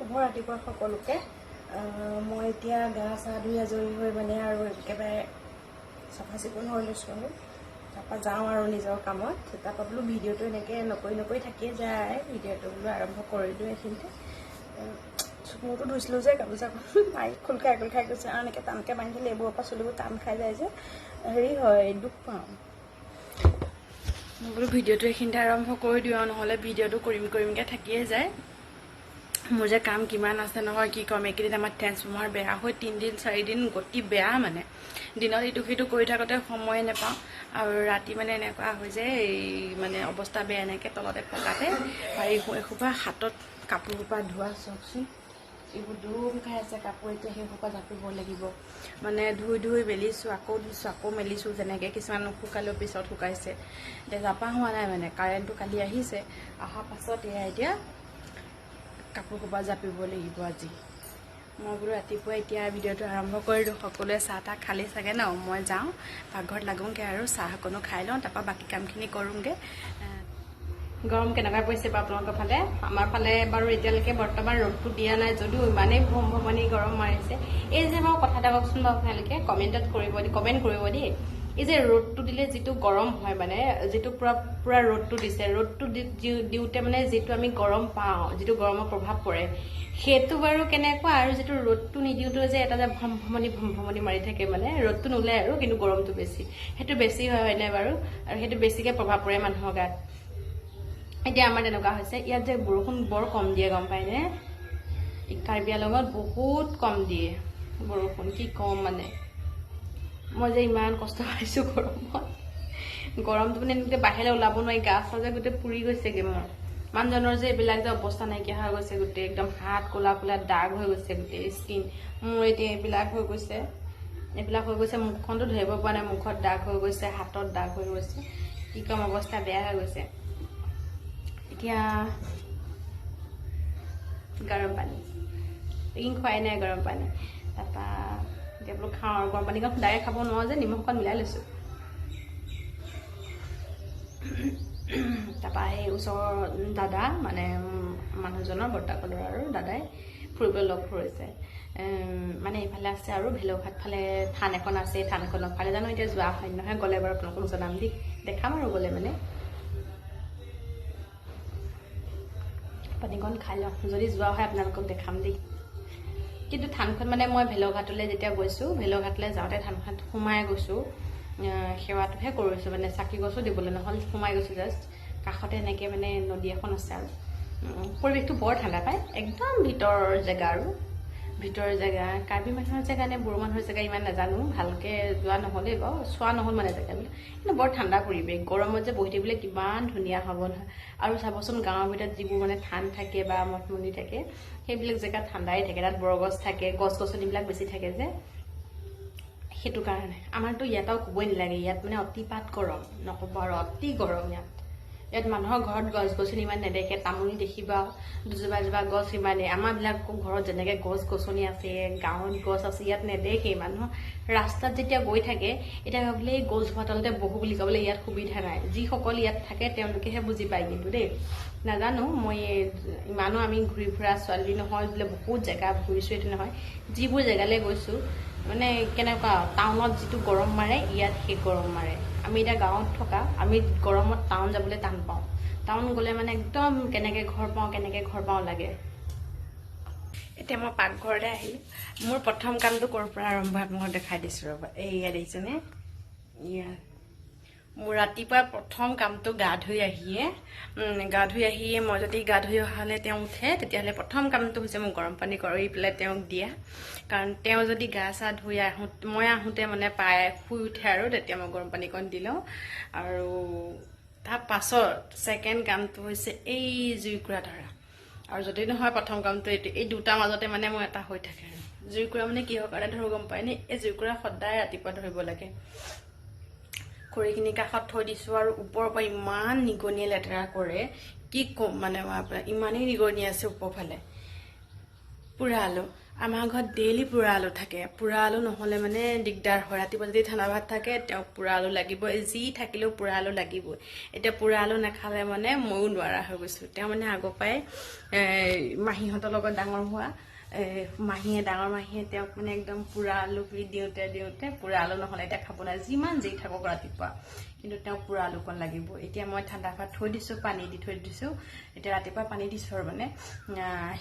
শুভ ৰাতিপুৱা সকলোকে মই এতিয়া গা চা ধুই আজৰি হৈ মানে আৰু একেবাৰে চাফা চিকুণ হৈ লৈছোঁ আৰু তাৰপৰা যাওঁ আৰু নিজৰ কামত তাৰপৰা বোলো ভিডিঅ'টো এনেকৈ নকৰি থাকিয়ে যায় ভিডিঅ'টো বোলো আৰম্ভ কৰি দিওঁ এইখিনিতে চকুমুখটো ধুইছিলোঁ যে গামোচা মাৰি খোল খাই গৈছে আৰু এনেকৈ টানকৈ বান্ধি দিলে এইবোৰৰ পৰা চুলিবোৰ টান খাই যায় যে হেৰি হয় দুখ পাওঁ মই বোলো ভিডিঅ'টো এইখিনিতে আৰম্ভ কৰি দিওঁ আৰু নহ'লে ভিডিঅ'টো কৰিমকৈ থাকিয়ে যায় মোৰ যে কাম কিমান আছে নহয় কি ক'ম এইকেইদিন আমাৰ ট্ৰেন্সফৰ্মাৰ বেয়া হৈ 3 দিন 4 দিন গতি বেয়া মানে দিনত ইটো সিটো কৰি থাকোঁতে সময় নাপাওঁ আৰু ৰাতি মানে এনেকুৱা হৈ যে এই মানে অৱস্থা বেয়া এনেকৈ তলতে পকাতে পাৰি এসোপা হাতত কাপোৰসোপা ধোৱা চাওকচোন এইবোৰ ধুম খাই আছে কাপোৰ এতিয়া সেইসোপা জাপিব লাগিব মানে ধুই মেলিছোঁ আকৌ ধুইছোঁ আকৌ মেলিছোঁ যেনেকৈ কিছুমান নুশুকালেও পিছত শুকাইছে এতিয়া জাপা হোৱা নাই মানে কাৰেণ্টটো কালি আহিছে অহাৰ পাছত এতিয়া কাপোৰ সোপা জাপিব লাগিব আজি মই বোলো ৰাতিপুৱা এতিয়া ভিডিঅ'টো আৰম্ভ কৰি দিওঁ সকলোৱে চাহ তাহ খালি চাগে ন মই যাওঁ পাকঘৰত লাগোঁগৈ আৰু চাহ অকণো খাই লওঁ তাৰপৰা বাকী কামখিনি কৰোঁগৈ গৰম কেনেকুৱা পৰিছে বাৰু আপোনালোকৰ ফালে আমাৰ ফালে বাৰু এতিয়ালৈকে বৰ্তমান ৰ'দটো দিয়া নাই যদিও ইমানেই ভমভমনি গৰম মাৰিছে এই যে বাৰু কথা এটা কওকচোন বাৰু আপোনালোকে কমেণ্ট কৰিব দেই এই যে ৰ'দটো দিলে যিটো গৰম হয় মানে যিটো পুৰা ৰ'দটো দিছে ৰ'দটো দিওঁতে মানে যিটো আমি গৰম পাওঁ যিটো গৰমৰ প্ৰভাৱ পৰে সেইটো বাৰু কেনেকুৱা আৰু যিটো ৰ'দটো নিদিওঁতে যে এটা যে ভমভমনি মাৰি থাকে মানে ৰ'দটো নোলায় আৰু কিন্তু গৰমটো বেছি সেইটো বেছি হয়নে বাৰু আৰু সেইটো বেছিকৈ প্ৰভাৱ পৰে মানুহৰ গাত এতিয়া আমাৰ তেনেকুৱা হৈছে ইয়াত যে বৰষুণ বৰ কম দিয়ে গম পায়নে কাৰ্বি আংলঙত বহুত কম দিয়ে বৰষুণ কি কম মানে মই যে ইমান কষ্ট পাইছোঁ গৰমটো মানে এনেকৈ বাহিৰলৈ ওলাব নোৱাৰি গা চা যে গোটেই পুৰি গৈছেগৈ মোৰ মানুহজনৰ যে এইবিলাক যে অৱস্থা নাইকিয়া হৈ গৈছে গোটেই একদম হাত ক'লা দাগ হৈ গৈছে গোটেই স্কিন মোৰ এতিয়া এইবিলাক হৈ গৈছে মুখখনতো ধৰিব পৰা নাই মুখত দাগ হৈ গৈছে হাতত দাগ হৈ গৈছে কি কম অৱস্থা বেয়া হৈ গৈছে এতিয়া গৰম পানী খুৱাই নাই গৰম পানী তাৰপৰা এতিয়া বোলো খাওঁ আৰু গৰম পানীকণ ডাইৰেক্ট খাব নোৱাৰোঁ যে নিমখ অকণ মিলাই লৈছোঁ তাৰপৰা এই ওচৰৰ দাদা মানে মানুহজনৰ বৰ্তাকলৰ আৰু দাদাই ফুৰিবলৈ লগ ধৰিছে মানে এইফালে আছে আৰু ভেলৌঘাট ফালে থান এখন আছে থানখনৰ ফালে জানো এতিয়া যোৱা হয় নহয় গ'লে বাৰু আপোনালোকক জনাম দেই দেখাম আৰু গ'লে মানে পানীকণ খাই লওঁ যদি যোৱা হয় আপোনালোকক দেখাম দেই কিন্তু থানখন মানে মই ভেলৌঘাটলৈ যেতিয়া গৈছোঁ ভেলৌঘাটলৈ যাওঁতে থানখন সোমাই গৈছোঁ সেৱাটোহে কৰিছোঁ মানে চাকি গছো দিবলৈ নহ'ল সোমাই গৈছোঁ জাষ্ট কাষতে এনেকৈ মানে নদী এখন আছে আৰু পৰিৱেশটো বৰ ঠাণ্ডা পায় একদম ভিতৰৰ জেগা আৰু ভিতৰৰ জেগা কাৰ্বি মানুহৰ জেগা নে বড়ো মানুহৰ জেগা ইমান নাজানো ভালকৈ যোৱা নহ'লেই বাৰু চোৱা নহ'ল মানে জেগাবিলাক কিন্তু বৰ ঠাণ্ডা পৰিৱেশ গৰমত যে বহি থাকিবলৈ কিমান ধুনীয়া হ'ব নহয় আৰু চাবচোন গাঁৱৰ ভিতৰত যিবোৰ মানে থান থাকে বা মঠ মন্দিৰ থাকে সেইবিলাক জেগাত ঠাণ্ডাই থাকে তাত বৰগছ থাকে গছ গছনিবিলাক বেছি থাকে যে সেইটো কাৰণে আমাৰতো ইয়াতো ক'বই নালাগে ইয়াত মানে অতিপাত গৰম নক'ব আৰু অতি গৰম ইয়াত মানুহৰ ঘৰত গছ গছনি ইমান নেদেখে তামোল দেখিবা দুজোপা গছ ইমানেই আমাৰবিলাক ঘৰত যেনেকৈ গছ গছনি আছে গাঁৱত গছ আছে ইয়াত নেদেখেই মানুহৰ ৰাস্তাত যেতিয়া গৈ থাকে এতিয়া ভাবিলে এই গছজোপা তলতে বহু বুলি ক'বলৈ ইয়াত সুবিধা নাই যিসকল ইয়াত থাকে তেওঁলোকেহে বুজি পায় কিন্তু দেই নাজানো মই ইমানো আমি ঘূৰি ফুৰা ছোৱালী নহয় বোলে বহুত জেগা ঘূৰিছোঁ এইটো নহয় যিবোৰ জেগালৈ গৈছোঁ মানে কেনেকুৱা টাউনত যিটো গৰম মাৰে ইয়াত সেই গৰম মাৰে আমি এতিয়া গাঁৱত থকা আমি গৰমত টাউন যাবলৈ টান পাওঁ টাউন গ'লে মানে একদম কেনেকৈ ঘৰ পাওঁ লাগে এতিয়া মই পাকঘৰতে আহিলোঁ মোৰ প্ৰথম কামটো ক'ৰ পৰা আৰম্ভ আপোনালোকক দেখাই দিছোঁ ৰ'বা এইয়া দেখিছেনে ইয়াত মোৰ ৰাতিপুৱা প্ৰথম কামটো গা ধুই আহিয়ে মই যদি গা ধুই অহালৈ তেওঁ উঠে তেতিয়াহ'লে প্ৰথম কামটো হৈছে মোক গৰম পানী কৰি পেলাই তেওঁক দিয়া কাৰণ তেওঁ যদি গা চা ধুই মই আহোঁতে মানে প্ৰায় শুই উঠে আৰু তেতিয়া মই গৰম পানীকণ দি লওঁ আৰু তাৰ পাছত ছেকেণ্ড কামটো হৈছে এই জুইকুৰা ধৰা আৰু যদি নহয় প্ৰথম কামটো এইটো এই দুটাৰ মাজতে মানে মোৰ এটা হৈ থাকে আৰু জুইকুৰা মানে কিহৰ কাৰণে ধৰোঁ গম পায়নে এই জুইকুৰা সদায় ৰাতিপুৱা ধৰিব লাগে খৰিখিনি কাষত থৈ দিছোঁ আৰু ওপৰৰ পৰা ইমান নিগনিয়ে লেতেৰা কৰে কি ক'ম মানে মই আপোনাৰ ইমানেই নিগনি আছে ওপৰৰ ফালে পোৰা আলু আমাৰ ঘৰত ডেইলি পোৰা আলু থাকে পোৰা আলু নহ'লে মানে দিগদাৰ হয় ৰাতিপুৱা যদি ঠাণ্ডা ভাত থাকে তেওঁক পোৰা আলু লাগিবই যি থাকিলেও পোৰা আলু লাগিবই এতিয়া পোৰা আলু নাখালে মানে ময়ো নোৱাৰা হৈ গৈছোঁ তেওঁ মানে আগৰ পৰাই মাহীহঁতৰ লগত ডাঙৰ হোৱা ডাঙৰ মাহীয়ে তেওঁক মানে একদম পোৰা আলু দিওঁতে পোৰা আলু নহ'লে এতিয়া খাব নাই যিমান যি থাকক ৰাতিপুৱা কিন্তু তেওঁক পোৰা আলুকণ লাগিব এতিয়া মই ঠাণ্ডা ভাত থৈ দিছোঁ পানী দি থৈ দিছোঁ এতিয়া ৰাতিপুৱা পানী দিছোঁ আৰু মানে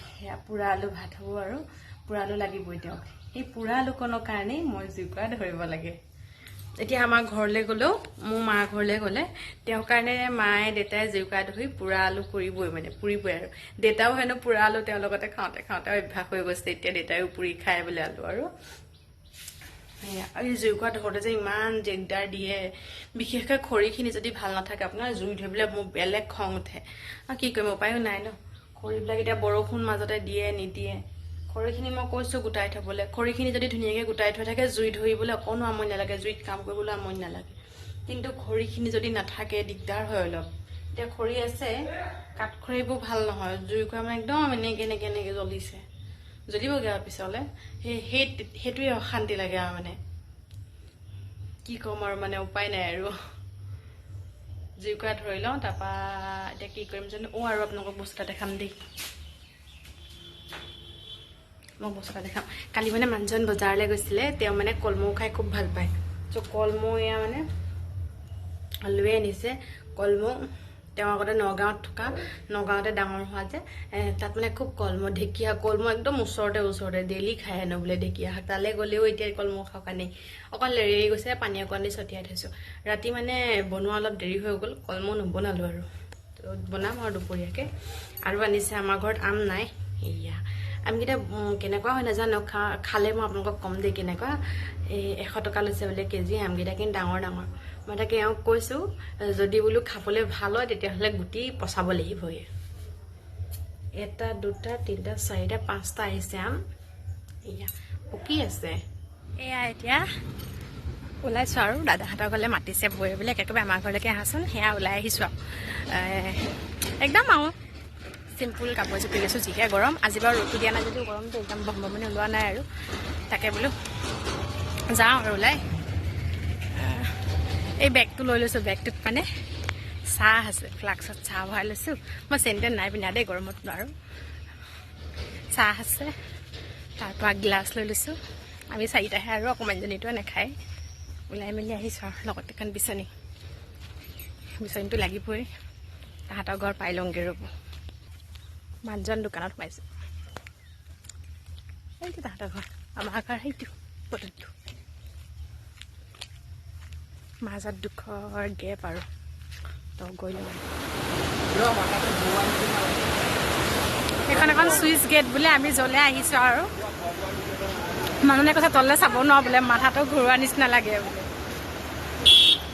সেয়া পোৰা আলু ভাত হ'ব আৰু পোৰা আলু লাগিবই তেওঁক সেই পোৰা আলুকণৰ কাৰণেই মই জুইকুৰা ধৰিব লাগে এতিয়া আমাৰ ঘৰলৈ গ'লেও মোৰ মাৰ ঘৰলৈ গ'লে তেওঁৰ কাৰণে মায়ে দেউতাই জুইকুৰা ধৰি পোৰা আলু কৰিবই মানে পুৰিবই আৰু দেউতাও হেনো পোৰা আলু তেওঁৰ লগতে খাওঁতে অভ্যাস হৈ গৈছে এতিয়া দেউতাইও পুৰি খায় বোলে আলু আৰু এই জুইকুৰা ধৰোঁতে যে ইমান দিগদাৰ দিয়ে বিশেষকৈ খৰিখিনি যদি ভাল নাথাকে আপোনাৰ জুই ধৰিবলৈ মোৰ বেলেগ খং উঠে আৰু কি কৰিম উপায়ো নাই ন খৰিবিলাক এতিয়া বৰষুণ মাজতে দিয়ে নিদিয়ে খৰিখিনি মই কৈছোঁ গোটাই থ'বলৈ খৰিখিনি যদি ধুনীয়াকৈ গোটাই থৈ থাকে জুই ধৰিবলৈ অকণো আমনি নালাগে জুইত কাম কৰিবলৈ আমনি নালাগে কিন্তু খৰিখিনি যদি নাথাকে দিগদাৰ হয় অলপ এতিয়া খৰি আছে কাঠখৰিবোৰ ভাল নহয় জুইকুৰা মানে একদম এনেকৈ জ্বলিছে জ্বলিবগৈ আৰু পিছলৈ সেইটোৱে অশান্তি লাগে আৰু মানে কি ক'ম আৰু মানে উপায় নাই আৰু জুইকুৰা ধৰি লওঁ তাৰপৰা এতিয়া কি কৰিম জানো আৰু আপোনালোকক বস্তু এটা দেখাম দেই মই বস্তু এটা দেখাম কালি মানে মানুহজন বজাৰলৈ গৈছিলে তেওঁ মানে কলমৌ খাই খুব ভাল পায় চ' কলমৌ এয়া মানে লৈ আনিছে কলমৌ তেওঁ আগতে নগাঁৱতে ডাঙৰ হোৱা যে তাত মানে খুব কলমৌ ঢেকীয়া কলমৌ একদম ওচৰতে ডেইলি খাই আনো বোলে ঢেকীয়া শাক তালৈ গ'লেও এতিয়া কলমৌ খাওঁ কাৰণে অকণ লেৰেৰি গৈছে পানী অকণ দি ছটিয়াই থৈছোঁ ৰাতি মানে বনোৱা অলপ দেৰি হৈ গ'ল কলমৌ নবনালোঁ আৰু বনাম আৰু দুপৰীয়াকৈ আৰু আনিছে আমাৰ ঘৰত আম নাই এয়া আমকেইটা কেনেকুৱা হয় নাজানো খালে মই আপোনালোকক কম দেই কেনেকুৱা 100 টকা লৈছে বোলে কেজি আমকেইটা কিন্তু ডাঙৰ মই তাকে এওঁক কৈছোঁ যদি বোলো খাবলৈ ভাল হয় তেতিয়াহ'লে গুটি পচাব লাগিবই 1 2 3 4 5টা আহিছে আম এয়া পকি আছে এয়া এতিয়া ওলাইছোঁ আৰু দাদাহঁতৰ ঘৰলৈ মাতিছে বৈ বোলে একেবাৰে আমাৰ ঘৰলৈকে আহাচোন সেয়া ওলাই আহিছোঁ আৰু একদম আৰু চিম্পুল কাপোৰ এযোৰ পিন্ধিছোঁ যিহে গৰম আজি বাৰু ৰ'দটো দিয়া নাই যদিও গৰমটো একদম বমবমনি ওলোৱা নাই আৰু তাকে বোলো যাওঁ আৰু ওলাই এই বেগটো লৈ লৈছোঁ বেগটোত মানে চাহ আছে ফ্লাক্সত চাহ ভৰাই লৈছোঁ মই চেণ্টেন নাই পিন্ধা দেই গৰমত আৰু চাহ আছে তাৰপৰা গ্লাছ লৈ লৈছোঁ আমি 4টাহে আৰু অকণমানজনীটোৱে নাখায় ওলাই মেলি আহিছোঁ আৰু লগত এখন বিচনীটো লাগিবই তাহাঁতৰ ঘৰ পাই লওঁগৈ ৰ'ব মানুহজন দোকানত সোমাইছোঁ সেইটো তাহাঁতৰ ঘৰ আমাৰ ঘৰ সেইটো পদটো মাজত দুখৰ গেপ আৰু তো গৈ লওঁ সেইখন এখন চুইচ গেট বোলে আমি জ্বলে আহিছোঁ আৰু মানুহে কৈছে তললৈ চাব নোৱাৰো বোলে মাথাটো ঘূৰোৱা নিচিনা লাগে বোলে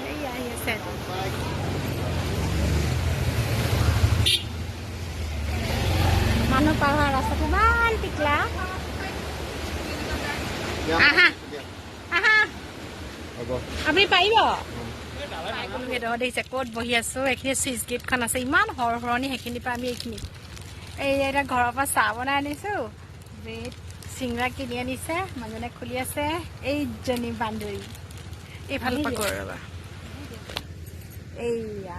এই আহি আছে মানুহ পাৰ হোৱা ৰাস্তাটো ইমান টিকলা আপুনি পাৰিব দেখিছে ক'ত বহি আছোঁ এইখিনি চুইচ গেটখন আছে ইমান সৰহৰণি সেইখিনিৰ পৰা আমি এইখিনি এই এতিয়া ঘৰৰ পৰা চাহ বনাই আনিছোঁ ব্ৰেড চিংৰা কিনি আনিছে মানুহজনে খুলি আছে এইজনী বান্দৰী এইফালৰ পৰা গৈ ৰ'বা এইয়া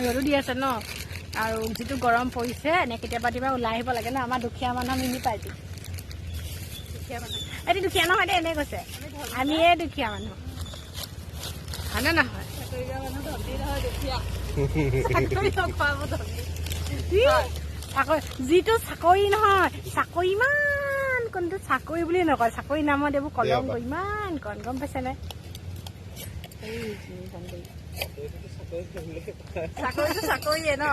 ৰ'দো দি আছে ন আৰু যিটো গৰম পৰিছে এনে কেতিয়াবা ওলাই আহিব লাগে ন আমাৰ দুখীয়া মানুহ মিনি পাৰ্টি দুখীয়া মানুহ এইটো দুখীয়া নহয় দেই এনে কৈছে আমিয়ে দুখীয়া মানুহ হয়নে নহয় যিটো চাকৰি নহয় চাকৰি ইমান কোনটো চাকৰি বুলি নকয় চাকৰি নামত এইবোৰ কলংক ইমান কণ গম পাইছেনে চাকৰিয়ে ন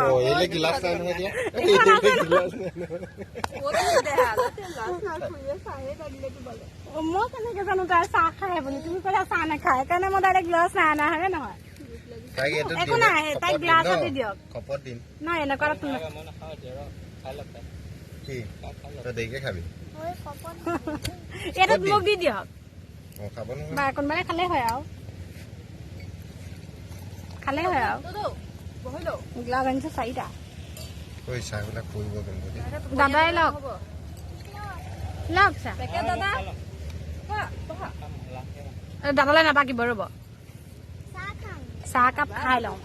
মই কেনেকে জানো তাই চাহ খাই বুলি তুমি ক'লা চাহ নাখায় সেইকাৰণে মই ডাইৰেক্ট গ্লাছ নাই অনা হয়নে নহয় একো নাই তাইক গ্লাছত দি দিয়ক নাই এনেকুৱা এইটোত মোক দি দিয়ক বা কোনোবাই খালে হয় আৰু গ্লাছ আনিছে 4টা কৈ চাহবিলাক পৰিব কিন্তু দেই দাদাই লওক লওক চাহ দাদা দাদালৈ নাপাকিব ৰ'ব চাহ কাপ খাই লওঁ